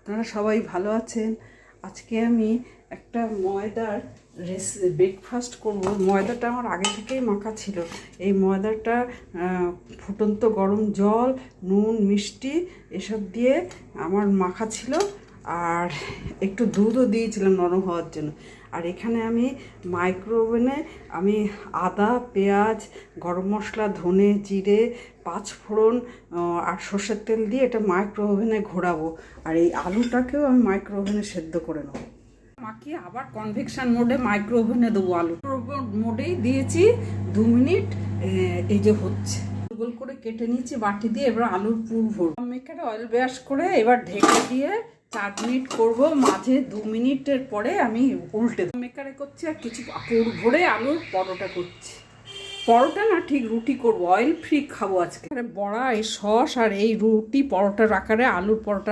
আপনারা সবাই ভালো আছেন। আজকে আমি একটা ময়দার ব্রেকফাস্ট করব। ময়দাটা আমার আগে থেকেই মাখা ছিল। এই ময়দাটা ফুটন্ত গরম জল, নুন, মিষ্টি এসব দিয়ে আমার মাখা ছিল, আর একটু দুধও দিয়েছিলাম নরম হওয়ার জন্য। আর এখানে আমি মাইক্রো ওভেনে আমি আদা, পেঁয়াজ, গরম মশলা, ধনে, জিরে, পাঁচফোড়ন আর সর্ষের তেল দিয়ে এটা মাইক্রো ওভেনে ঘোরাবো। আর এই আলুটাকেও আমি মাইক্রো ওভেনে সেদ্ধ করে নেবো। মাখিয়ে আবার কনভেকশন মোডে মাইক্রো ওভেনে দেবো। আলু মোডেই দিয়েছি 2 মিনিট। এই যে হচ্ছে, গোল করে কেটে নিয়েছি বাটি দিয়ে। এবার আলুর পুর ভরবো। মেকারে অয়েল ব্রাশ করে এবার ঢেকে দিয়ে 4 মিনিট করবো। মাঝে 2 মিনিটের পরে আমি উল্টে মেকারে করছি, আর কিছু পুর ভরে আলুর পরোটা করছি। পরোটা না, ঠিক রুটি করবো, অয়েল ফ্রি খাবো আজকে। বড়া, এই সস আর এই রুটি পরোটার আকারে আলুর পরোটা